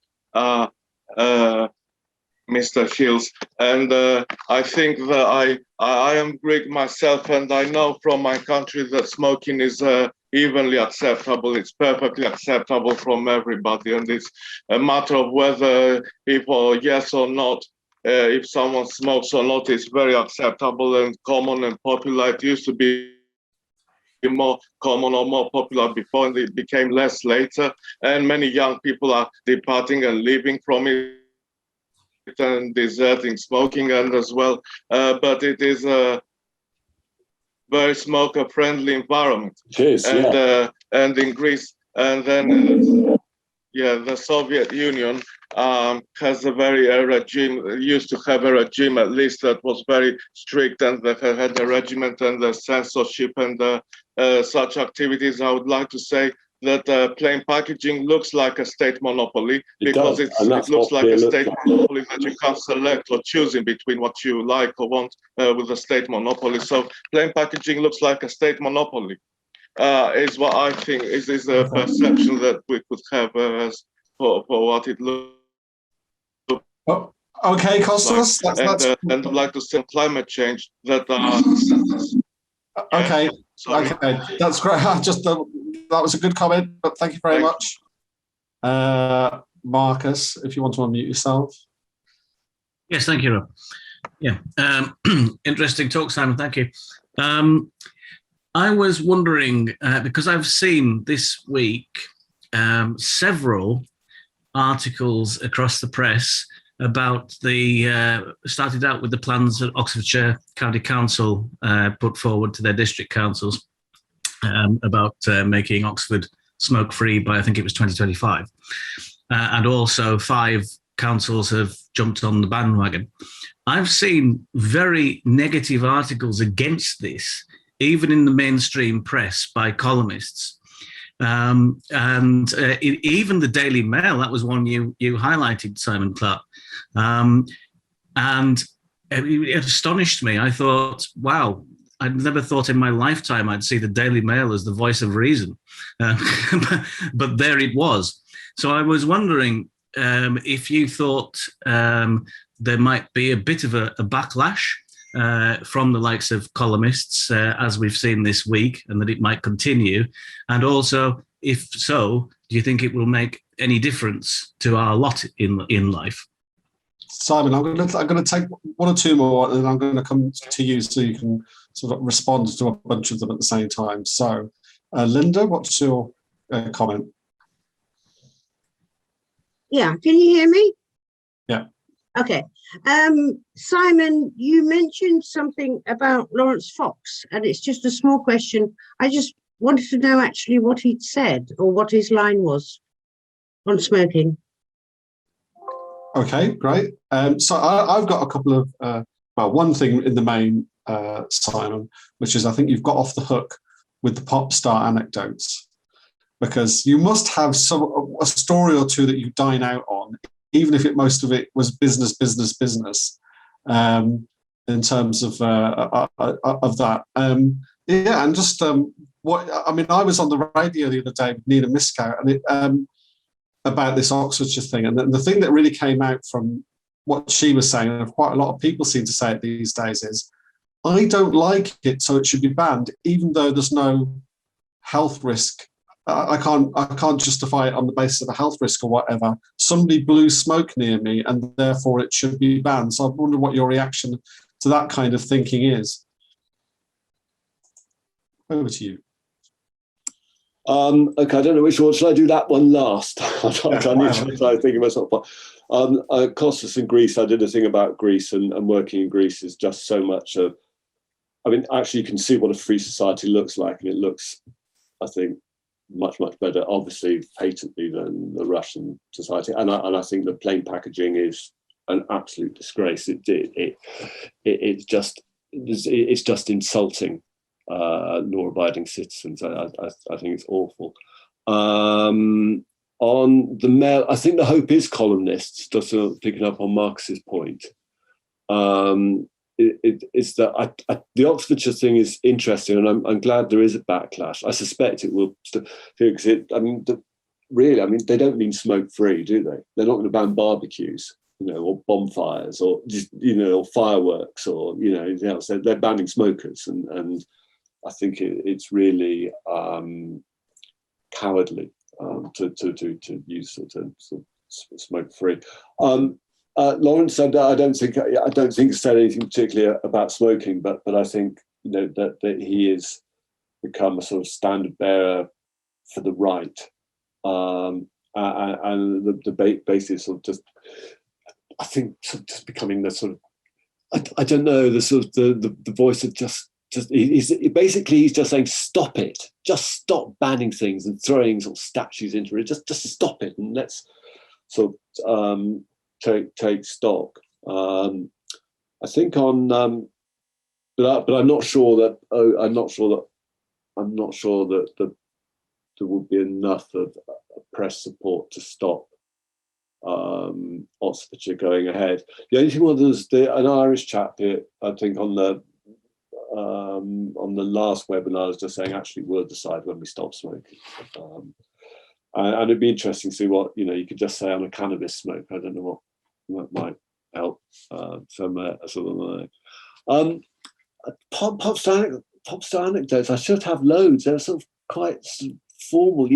Mr. Hills, and I think that I am Greek myself, and I know from my country that smoking is evenly acceptable. It's perfectly acceptable from everybody, and it's a matter of whether people yes or not. If someone smokes or not, it's very acceptable and common and popular. It used to be more common or more popular before, and it became less later. And many young people are departing and leaving from it and deserting smoking, and as well. But it is a very smoker-friendly environment. Cheers, and in Greece, and then the Soviet Union has a very used to have a regime at least that was very strict, and they had a regiment and the censorship and such activities. I would like to say that plain packaging looks like a state monopoly because it looks like a state monopoly that you can't select or choose in between what you like or want with a state monopoly. So plain packaging looks like a state monopoly. Is what I think is a perception that we could have as for what it looks. Oh, okay, Costas. Like. And I'd like to say climate change that. Okay, okay, that's great. That was a good comment, but thank you very much. Marcus, if you want to unmute yourself. Yes, thank you, Rob. Yeah, interesting talk, Simon. Thank you. I was wondering, because I've seen this week several articles across the press about started out with the plans that Oxfordshire County Council put forward to their district councils about making Oxford smoke-free by, I think it was 2025. And also 5 councils have jumped on the bandwagon. I've seen very negative articles against this, even in the mainstream press by columnists. Even the Daily Mail, that was one you highlighted, Simon Clark. And it astonished me. I thought, wow, I'd never thought in my lifetime I'd see the Daily Mail as the voice of reason. But there it was. So I was wondering if you thought there might be a bit of a backlash from the likes of columnists, as we've seen this week, and that it might continue. And also, if so, do you think it will make any difference to our lot in life? Simon, I'm going to take one or two more, and then I'm going to come to you so you can sort of respond to a bunch of them at the same time. So, Linda, what's your comment? Yeah, can you hear me? Yeah. Okay. Simon, you mentioned something about Lawrence Fox, and it's just a small question. I just wanted to know actually what he'd said or what his line was on smoking. Okay, great. So I've got a couple of, one thing in the main, Simon, which is I think you've got off the hook with the pop star anecdotes, because you must have a story or two that you dine out on, even if most of it was business, in terms of that. And just I was on the radio the other day with Nina Miskow, and about this Oxfordshire thing, and the thing that really came out from what she was saying, and quite a lot of people seem to say it these days, is I don't like it, so it should be banned, even though there's no health risk. I can't justify it on the basis of a health risk or whatever. Somebody blew smoke near me, and therefore it should be banned. So I wonder what your reaction to that kind of thinking is. Over to you. Okay, I don't know which one. Shall I do that one last? I need to try thinking myself. Kostas in Greece, I did a thing about Greece, and working in Greece is just so much of, I mean, actually you can see what a free society looks like, and it looks, I think, much, much better, obviously, patently, than the Russian society. And I think the plain packaging is an absolute disgrace. It's just insulting law-abiding citizens. I think it's awful. On the Mail, I think the hope is columnists, just sort of picking up on Marcus's point. It's that the Oxfordshire thing is interesting, and I'm glad there is a backlash. I suspect it will, because really, they don't mean smoke-free, do they? They're not going to ban barbecues, or bonfires, or just, or fireworks, or anything else. They're banning smokers, and I think it's really cowardly to use sort of smoke-free. Lawrence, I don't think he said anything particularly about smoking, but I think that he has become a sort of standard bearer for the right, and the debate basis of just, I think, just becoming the sort of, I don't know, the sort of the voice of just he's just saying, stop it, just stop banning things and throwing sort of statues into it, just stop it, and let's sort of take stock. I think on, but I'm not sure that there would be enough of press support to stop Oxfordshire going ahead. The only thing was an Irish chap here, I think, on the last webinar, was just saying, actually, we'll decide when we stop smoking. And it'd be interesting to see what you could just say on a cannabis smoke. I don't know what might help. Pop star anecdotes. I should have loads. They're sort of quite formal,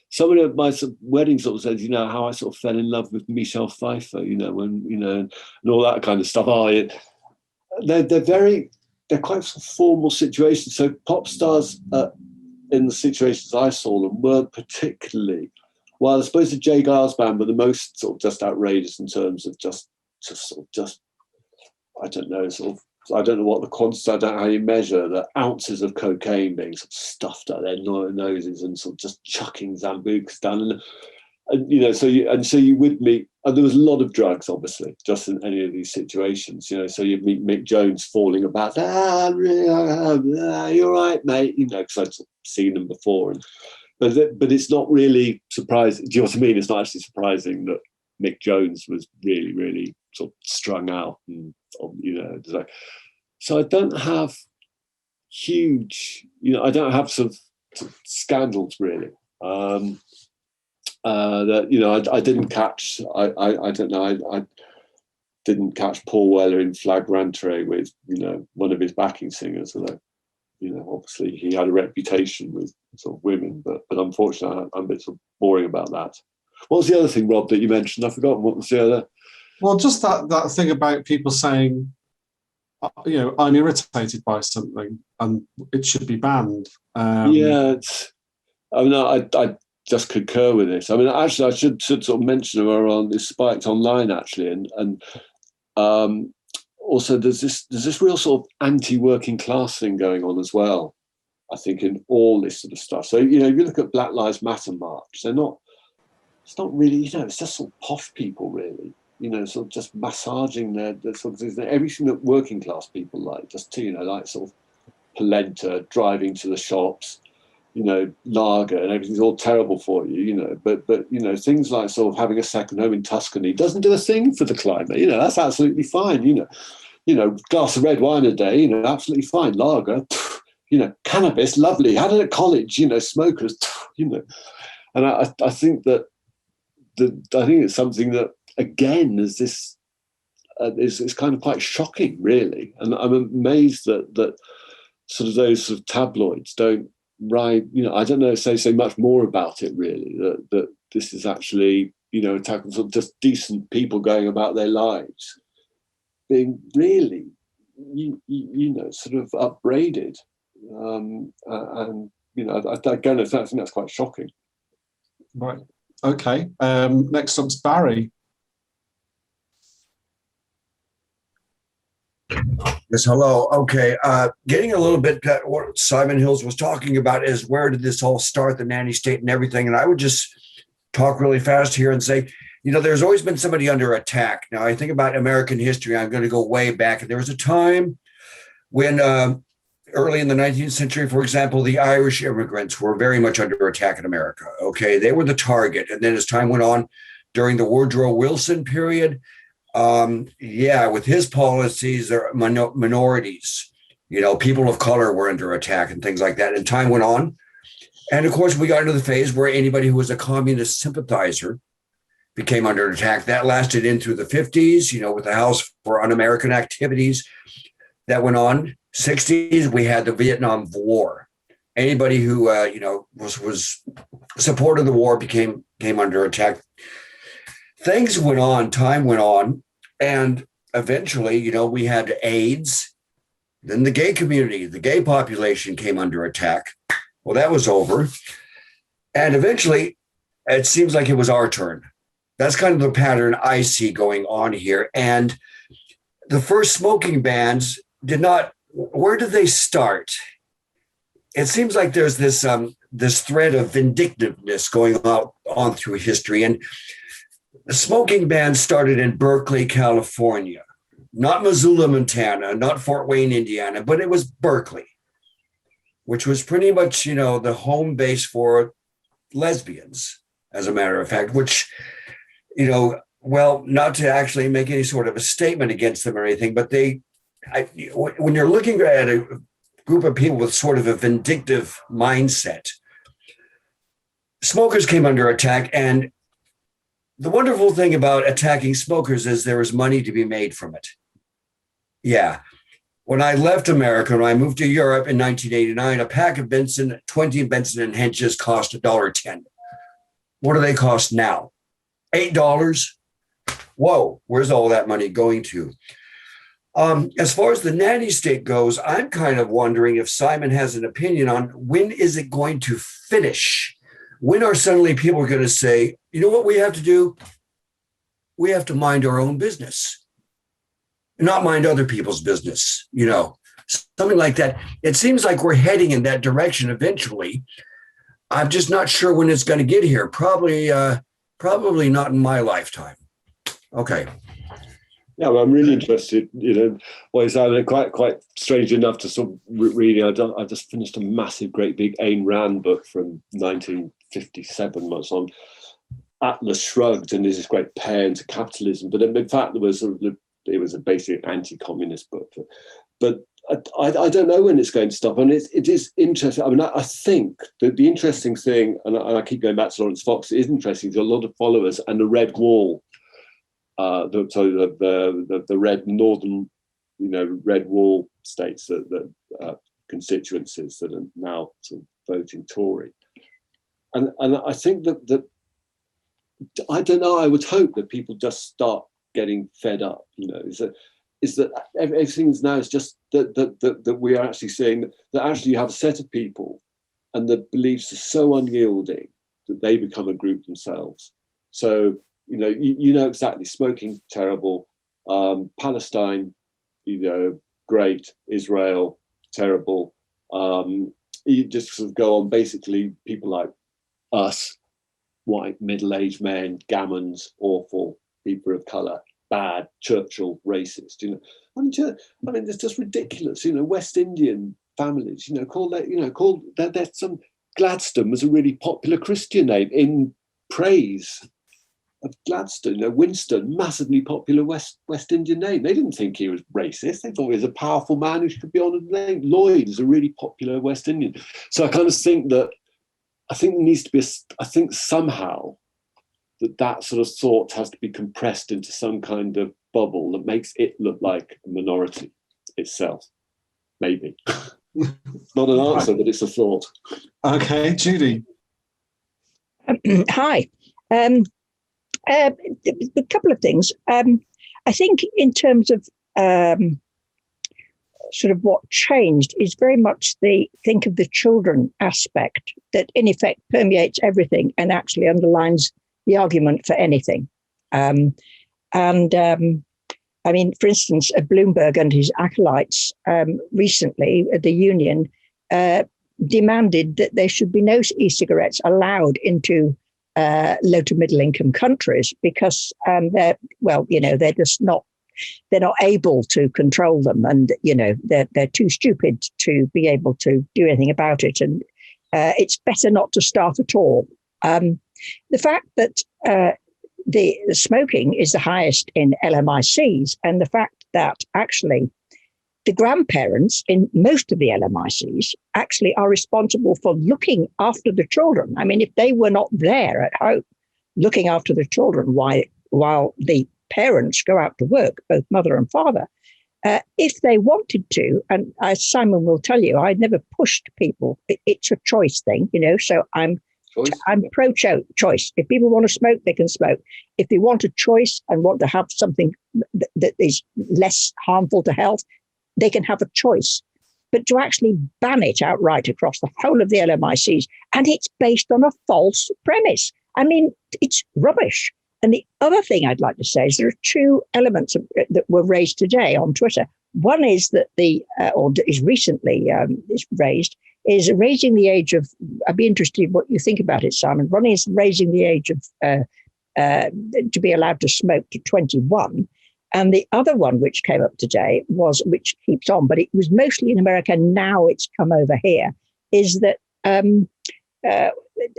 Somebody at my wedding sort of says, how I sort of fell in love with Michelle Pfeiffer, when and all that kind of stuff. They're quite sort of formal situations. So pop stars, in the situations I saw them, weren't particularly. Well, I suppose the Jay Giles band were the most sort of just outrageous in terms of just I don't know, I don't know what the quantity, I don't know how you measure the ounces of cocaine being sort of stuffed out their noses and sort of just chucking Zambucas down, and so you would meet, and there was a lot of drugs, obviously, just in any of these situations, so you'd meet Mick Jones falling about, you're right, mate, because I'd sort of seen them before, but it's not really surprising. Do you know what I mean? It's not actually surprising that Mick Jones was really, really sort of strung out, and so I don't have huge, I don't have sort of scandals really. That I didn't catch. I don't know. I didn't catch Paul Weller in flagrante with one of his backing singers, although obviously he had a reputation with sort of women, but unfortunately I'm a bit sort of boring about that. What was the other thing, Rob, that you mentioned? I've forgotten. What was the other? Well, just that thing about people saying, I'm irritated by something and it should be banned. I just concur with this. I mean, actually, I should sort of mention her on this spiked online actually, and also there's this real sort of anti-working class thing going on as well. I think in all this sort of stuff. So if you look at Black Lives Matter march, they're not. It's not really, it's just sort of posh people really. Sort of just massaging their sort of everything that working class people like. Just to like sort of polenta, driving to the shops. Lager and everything's all terrible for you, but things like sort of having a second home in Tuscany doesn't do a thing for the climate. That's absolutely fine. Glass of red wine a day, absolutely fine. Lager, cannabis, lovely. Had it at college, smokers, And I think that I think it's something that again is this is kind of quite shocking, really. And I'm amazed that sort of those sort of tabloids don't write, I don't know, say much more about it really, that this is actually, attacking sort of just decent people going about their lives being really, sort of upbraided. And again, I think that's quite shocking. Right. Okay. Next up's Barry. Yes, hello. Okay, getting a little bit at what Simon Hills was talking about is where did this all start, the nanny state and everything? And I would just talk really fast here and say, there's always been somebody under attack. Now, I think about American history. I'm going to go way back. There was a time when early in the 19th century, for example, the Irish immigrants were very much under attack in America. Okay, they were the target. And then as time went on, during the Woodrow Wilson period, with his policies, there are minorities, people of color were under attack and things like that. And time went on. And of course, we got into the phase where anybody who was a communist sympathizer became under attack. That lasted into the 50s, with the House for Un-American Activities that went on. 60s, we had the Vietnam War. Anybody who, was supportive of the war came under attack. Things went on, time went on, and eventually, we had AIDS. Then the gay community, the gay population came under attack. Well, that was over. And eventually, it seems like it was our turn. That's kind of the pattern I see going on here. And the first smoking bans where did they start? It seems like there's this thread of vindictiveness going on through history. And the smoking ban started in Berkeley, California, not Missoula, Montana, not Fort Wayne, Indiana, but it was Berkeley, which was pretty much, the home base for lesbians, as a matter of fact, which, not to actually make any sort of a statement against them or anything, but when you're looking at a group of people with sort of a vindictive mindset, smokers came under attack. And the wonderful thing about attacking smokers is there is money to be made from it. Yeah. When I left America, when I moved to Europe in 1989, a pack of 20 Benson and Hedges cost $1.10. What do they cost now? $8? Whoa, where's all that money going to? As far as the nanny state goes, I'm kind of wondering if Simon has an opinion on when is it going to finish? When are suddenly people going to say, you know what we have to do? We have to mind our own business, not mind other people's business, something like that. It seems like we're heading in that direction eventually. I'm just not sure when it's going to get here. Probably not in my lifetime. Okay. Yeah, well, I'm really interested. Well, it's quite strange enough to sort of reading. I just finished a massive, great big Ayn Rand book from 1957. Was on Atlas Shrugged, and there's this great paean to capitalism. But in fact, it was a basic anti-communist book. But I don't know when it's going to stop, and it is interesting. I mean, I think that the interesting thing, and I keep going back to Lawrence Fox, it is interesting. There's a lot of followers, and the Red Wall. The red northern, red wall states, the constituencies that are now sort of voting Tory, and I think that I don't know. I would hope that people just start getting fed up. Is that everything's now is just that we are actually saying that actually you have a set of people, and the beliefs are so unyielding that they become a group themselves. So. Exactly. Smoking, terrible. Palestine, great. Israel, terrible. You just sort of go on. Basically, people like us, white middle-aged men, gammons, awful. People of color, bad. Churchill, racist. I mean, it's just ridiculous. West Indian families. That's some. Gladstone was a really popular Christian name in praise of Gladstone. Winston, massively popular West Indian name. They didn't think he was racist. They thought he was a powerful man who should be honoured. Name. Lloyd is a really popular West Indian. So I kind of think that there needs to be I think somehow that sort of thought has to be compressed into some kind of bubble that makes it look like a minority itself. Maybe. Not an answer, but it's a thought. Okay, Judy. Hi. A couple of things. I think in terms of sort of what changed is very much the think of the children aspect that in effect permeates everything and actually underlines the argument for anything. I mean, for instance, Bloomberg and his acolytes recently at the union demanded that there should be no e-cigarettes allowed into low to middle income countries because they're just not, they're not able to control them, and they're too stupid to be able to do anything about it, and it's better not to start at all. The fact that the smoking is the highest in LMICs, and the fact that actually the grandparents in most of the LMICs actually are responsible for looking after the children. I mean, if they were not there at home looking after the children while the parents go out to work, both mother and father, if they wanted to, and as Simon will tell you, I never pushed people. It's a choice thing, so I'm pro-choice. If people want to smoke, they can smoke. If they want a choice and want to have something that is less harmful to health, they can have a choice. But to actually ban it outright across the whole of the LMICs, and it's based on a false premise. I mean, it's rubbish. And the other thing I'd like to say is there are two elements that were raised today on Twitter. One is that is recently raised, is raising the age of, I'd be interested in what you think about it, Simon. One is raising the age of to be allowed to smoke to 21. And the other one, which came up today, which keeps on, but it was mostly in America, now it's come over here, is that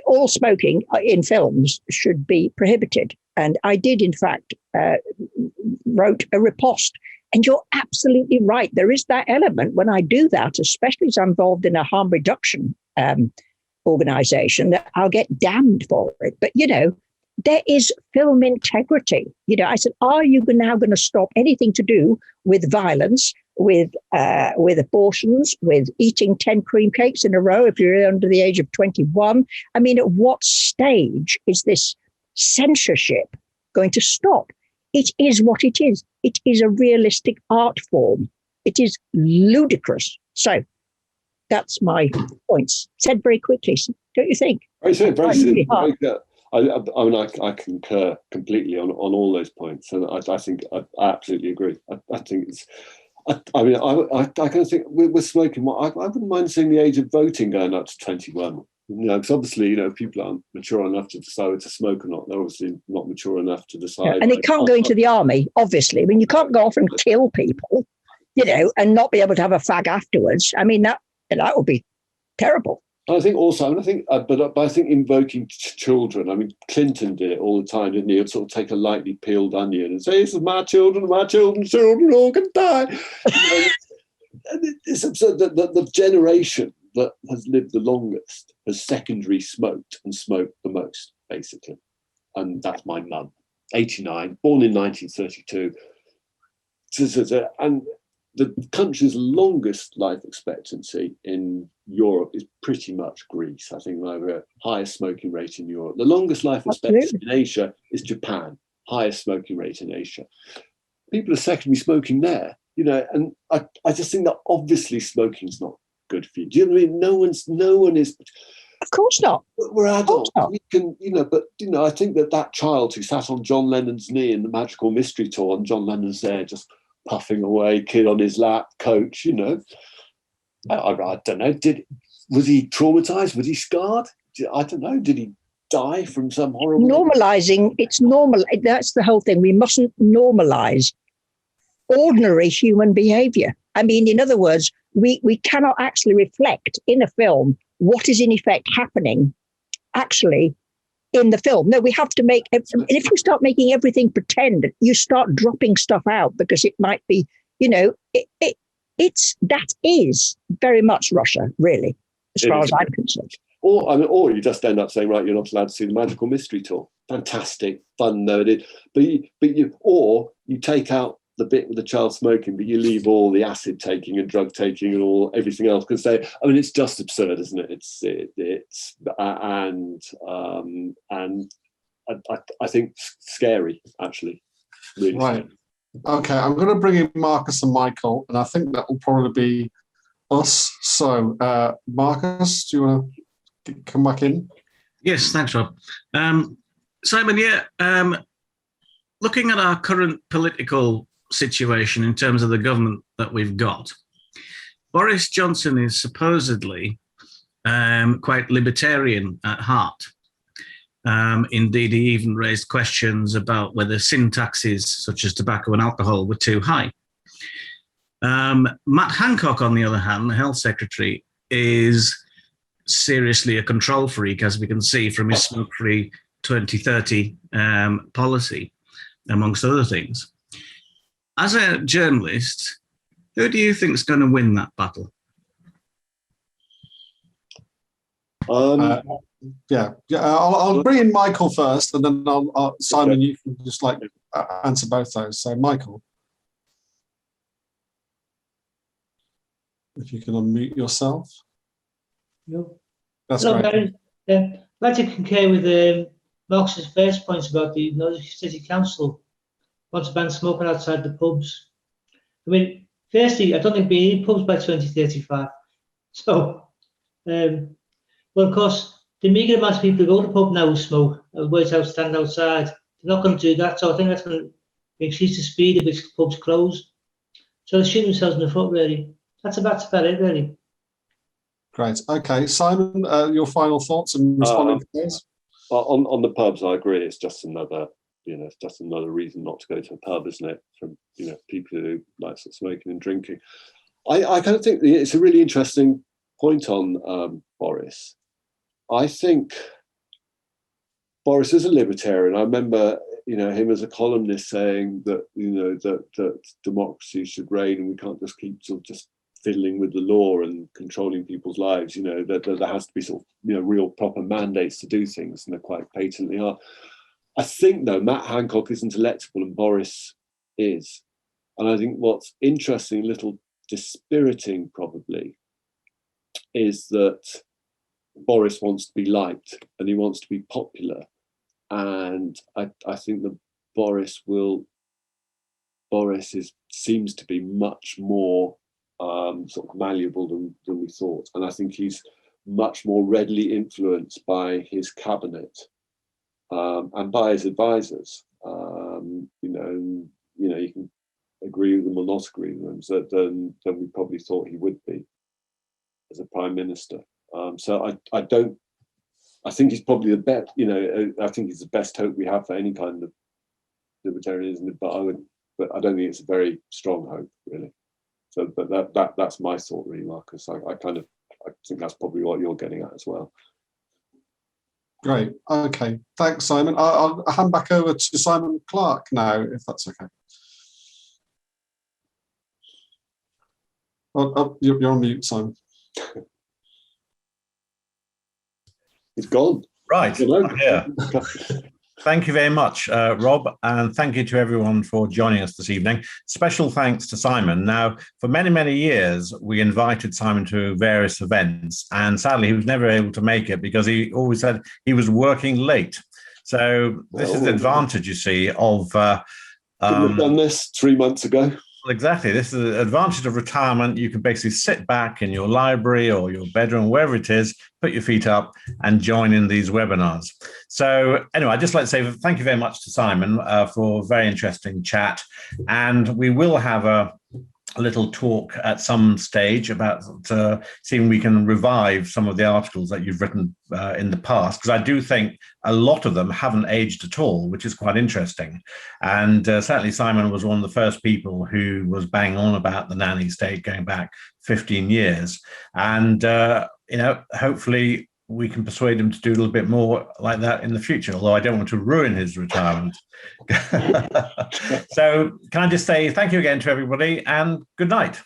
all smoking in films should be prohibited. And I did, in fact, wrote a riposte. And you're absolutely right. There is that element when I do that, especially as I'm involved in a harm reduction organization, that I'll get damned for it. But, there is film integrity. I said, are you now going to stop anything to do with violence, with abortions, with eating 10 cream cakes in a row if you're under the age of 21? I mean, at what stage is this censorship going to stop? It is what it is. It is a realistic art form. It is ludicrous. So that's my points. Said very quickly, don't you think? I concur completely on all those points, and I think I absolutely agree. I think it's. I kind of think we're smoking. I wouldn't mind seeing the age of voting going up to 21. Because obviously, if people aren't mature enough to decide whether to smoke or not, they're obviously not mature enough to decide. Yeah, and they can't go into the army, obviously. I mean, you can't go off and kill people, and not be able to have a fag afterwards. I mean, that would be terrible. I think also, but I think invoking children. I memean, Clinton did it all the time, didn't he? He'd sort of take a lightly peeled onion and say, "This is my children all can die." It's absurd that the generation that has lived the longest has secondary smoked and smoked the most, basically. And that's my mum, 89, born in 1932. And the country's longest life expectancy in Europe is pretty much Greece. I think the highest smoking rate in Europe. The longest life expectancy in Asia is Japan, highest smoking rate in Asia. People are secondary smoking there, and I just think that obviously smoking's not good for you. Do you know what I mean? No one is. Of course not. We're adults. We can, but I think that child who sat on John Lennon's knee in the Magical Mystery Tour, and John Lennon's there just puffing away, kid on his lap, coach, I don't know. Was he traumatized? Was he scarred? I don't know. Did he die from some horrible... Normalizing, it's normal. That's the whole thing. We mustn't normalize ordinary human behavior. I mean, in other words, we cannot actually reflect in a film what is in effect happening actually in the film. No, we have to make, and if you start making everything pretend, you start dropping stuff out because it might be, that is very much Russia, really, as far as I'm concerned. Or you just end up saying, right, you're not allowed to see the Magical Mystery Tour. Fantastic, fun though it is. But you take out the bit with the child smoking, but you leave all the acid taking and drug taking and everything else, because it's just absurd, isn't it? And I think scary, actually, really. Right. Okay, I'm going to bring in Marcus and Michael, and I think that will probably be us. So, Marcus, do you want to come back in? Yes, thanks, Rob. Simon, looking at our current political situation in terms of the government that we've got, Boris Johnson is supposedly quite libertarian at heart. Indeed, he even raised questions about whether sin taxes such as tobacco and alcohol were too high. Matt Hancock, on the other hand, the health secretary, is seriously a control freak, as we can see from his smoke-free 2030 policy, amongst other things. As a journalist, who do you think is going to win that battle? I'll bring in Michael first, and then Simon, you can just answer both those. So, Michael, if you can unmute yourself. No. That's Hello, great. I'd like to concur with Marcus's first points about the Norwich City Council wants to ban smoking outside the pubs. I mean, firstly, I don't think we need pubs by 2035. So, well, of course, the meagre amount of people who go to the pub now who smoke, wait out, stand outside, they're not going to do that. So I think that's going to increase the speed at which pubs close. So they shoot themselves in the foot, really. That's about it, really. Great. Okay, Simon, your final thoughts and responding to this? On the pubs, I agree. It's just another, it's just another reason not to go to a pub, isn't it? From people who like smoking and drinking. I kind of think it's a really interesting point on Boris. I think Boris is a libertarian. I remember, him as a columnist saying that, that democracy should reign and we can't just keep sort of just fiddling with the law and controlling people's lives. That there has to be sort of, real proper mandates to do things, and they're quite patently are. I think, though, Matt Hancock isn't electable and Boris is. And I think what's interesting, a little dispiriting probably, is that Boris wants to be liked and he wants to be popular. And I think that Boris seems to be much more sort of malleable than we thought. And I think he's much more readily influenced by his cabinet and by his advisors. You can agree with them or not agree with them, than we probably thought he would be as a prime minister. So I think he's probably the best. I think he's the best hope we have for any kind of libertarianism. But I don't think it's a very strong hope, really. So, but that's my thought, really, Marcus. I think that's probably what you're getting at as well. Great. Okay. Thanks, Simon. I'll hand back over to Simon Clark now, if that's okay. You're on mute, Simon. It's gone. Right. Yeah. Thank you very much, Rob, and thank you to everyone for joining us this evening. Special thanks to Simon. Now, for many, many years, we invited Simon to various events, and sadly, he was never able to make it because he always said he was working late. So this is the advantage, you see, of... couldn't have done this 3 months ago. Exactly. This is the advantage of retirement. You can basically sit back in your library or your bedroom, wherever it is, put your feet up and join in these webinars. So anyway, I'd just like to say thank you very much to Simon for a very interesting chat. And we will have a little talk at some stage about seeing we can revive some of the articles that you've written in the past, because I do think a lot of them haven't aged at all, which is quite interesting. And certainly Simon was one of the first people who was banging on about the Nanny State going back 15 years. And, hopefully we can persuade him to do a little bit more like that in the future, although I don't want to ruin his retirement. So can I just say thank you again to everybody and good night.